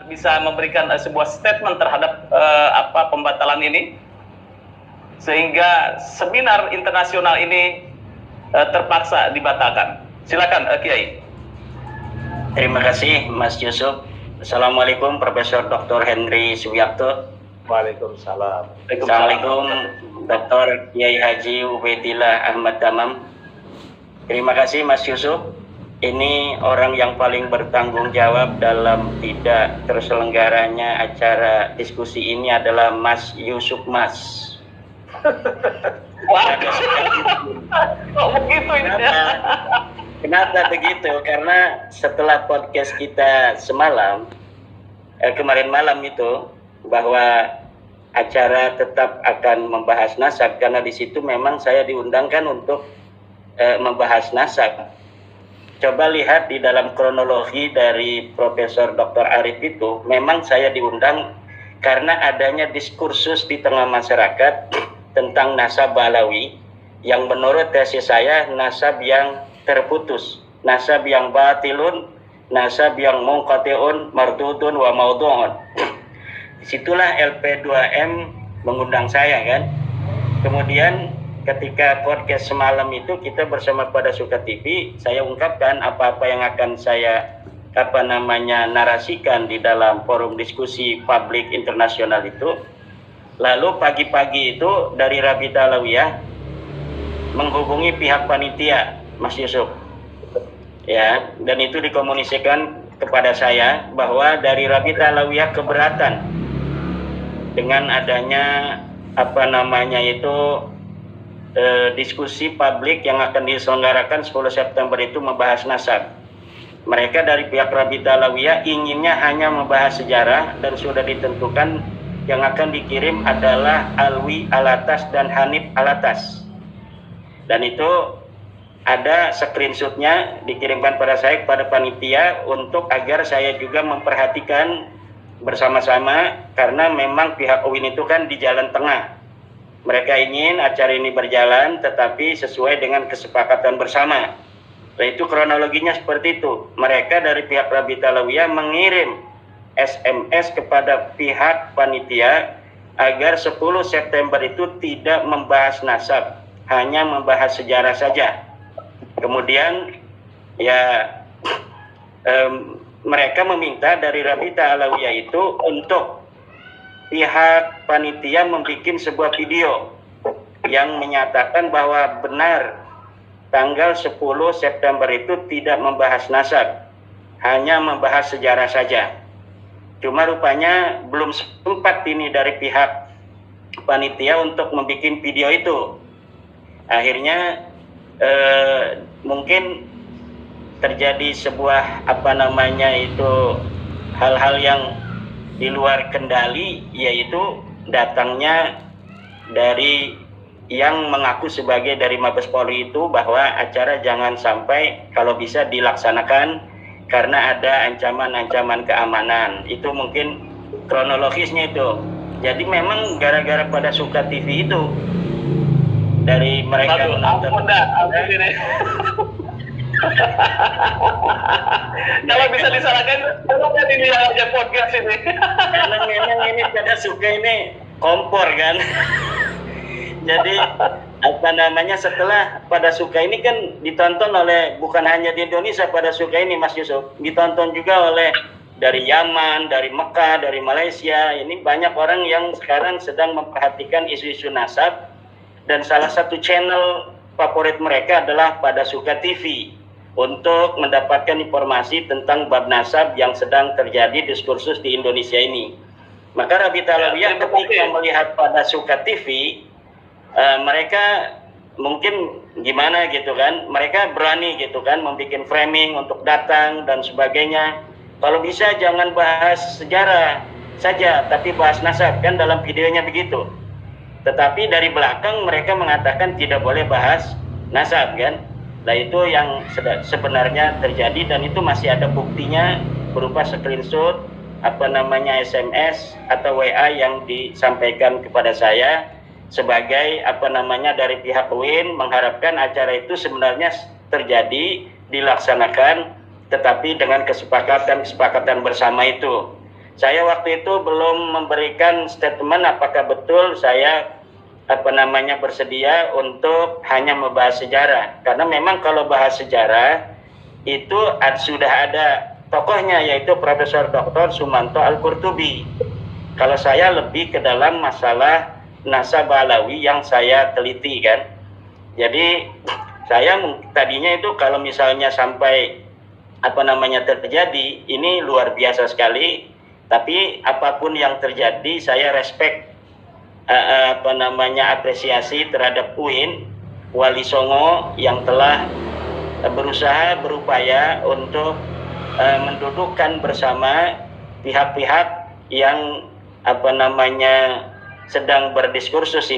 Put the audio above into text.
bisa memberikan sebuah statement terhadap pembatalan ini, sehingga seminar internasional ini terpaksa dibatalkan. Silakan Kiai. Terima kasih Mas Yusuf. Assalamualaikum Profesor Dr. Henry Suwiyakto. Waalaikumsalam. Assalamualaikum Dr. Kiai Haji Ubaidillah Ahmad Damam. Terima kasih Mas Yusuf. Ini orang yang paling bertanggung jawab dalam tidak terselenggaranya acara diskusi ini adalah Mas Yusuf Mas. Kok begitu ini? Kenapa begitu? Karena setelah podcast kita semalam, kemarin malam itu, bahwa acara tetap akan membahas nasab, karena di situ memang saya diundangkan untuk membahas nasab. Coba lihat di dalam kronologi dari Profesor Dr. Arif itu, memang saya diundang karena adanya diskursus di tengah masyarakat tentang nasab Alawi, yang menurut tesis saya nasab yang terputus, nasab yang batilun, nasab yang munqati'un, mardudun wa maudhu'un. Disitulah LP2M mengundang saya kan. Kemudian ketika podcast semalam itu kita bersama pada Suka TV, saya ungkapkan apa-apa yang akan saya narasikan di dalam forum diskusi publik internasional itu. Lalu pagi-pagi itu dari Rabita Alawiyah menghubungi pihak panitia, Mas Yusuf, ya, dan itu dikomunikasikan kepada saya bahwa dari Rabita Alawiyah keberatan dengan adanya diskusi publik yang akan diselenggarakan 10 September itu membahas nasab. Mereka dari pihak Rabita Alawiyah inginnya hanya membahas sejarah, dan sudah ditentukan yang akan dikirim adalah Alwi Alatas dan Hanif Alatas. Dan itu ada screenshotnya dikirimkan pada saya, kepada panitia, untuk agar saya juga memperhatikan bersama-sama, karena memang pihak UIN itu kan di jalan tengah. Mereka ingin acara ini berjalan tetapi sesuai dengan kesepakatan bersama. Nah, itu kronologinya seperti itu. Mereka dari pihak Rabita Alawiyah mengirim SMS kepada pihak panitia agar 10 September itu tidak membahas nasab, hanya membahas sejarah saja. Kemudian ya mereka meminta dari Rabita Alawiyah itu untuk pihak panitia membuat sebuah video yang menyatakan bahwa benar tanggal 10 September itu tidak membahas nasab, hanya membahas sejarah saja. Cuma rupanya belum sempat ini dari pihak panitia untuk membuat video itu. Akhirnya mungkin terjadi sebuah hal-hal yang di luar kendali, yaitu datangnya dari yang mengaku sebagai dari Mabes Polri itu bahwa acara jangan sampai kalau bisa dilaksanakan karena ada ancaman-ancaman keamanan. Itu mungkin kronologisnya itu. Jadi memang gara-gara pada Suka TV itu dari mereka menonton. Kalau bisa disalahkan, bukan ini yang aja podcast ini. Karena memang ini pada Suka ini kompor kan. Jadi setelah pada Suka ini kan ditonton oleh, bukan hanya di Indonesia pada Suka ini Mas Yusuf, ditonton juga oleh dari Yaman, dari Mekah, dari Malaysia. Ini banyak orang yang sekarang sedang memperhatikan isu-isu nasab, dan salah satu channel favorit mereka adalah pada Suka TV untuk mendapatkan informasi tentang bab nasab yang sedang terjadi diskursus di Indonesia ini. Maka Rabita Alawiyah ketika melihat pada Suka TV, mereka mungkin gimana gitu kan, mereka berani gitu kan membuat framing untuk datang dan sebagainya. Kalau bisa jangan bahas sejarah saja, tapi bahas nasab, kan dalam videonya begitu. Tetapi dari belakang mereka mengatakan tidak boleh bahas nasab kan. Nah, itu yang sebenarnya terjadi, dan itu masih ada buktinya berupa screenshot SMS atau WA yang disampaikan kepada saya sebagai dari pihak UIN mengharapkan acara itu sebenarnya terjadi, dilaksanakan, tetapi dengan kesepakatan bersama itu. saya waktu itu belum memberikan statement apakah betul saya bersedia untuk hanya membahas sejarah, karena memang kalau bahas sejarah itu sudah ada tokohnya, yaitu Profesor Dr. Sumanto Al-Qurtubi. Kalau saya lebih ke dalam masalah nasab Alawi yang saya teliti kan. Jadi saya tadinya itu kalau misalnya sampai terjadi, ini luar biasa sekali, tapi apapun yang terjadi saya respect, apresiasi terhadap UIN, Wali Songo yang telah berusaha berupaya untuk mendudukkan bersama pihak-pihak yang sedang berdiskursus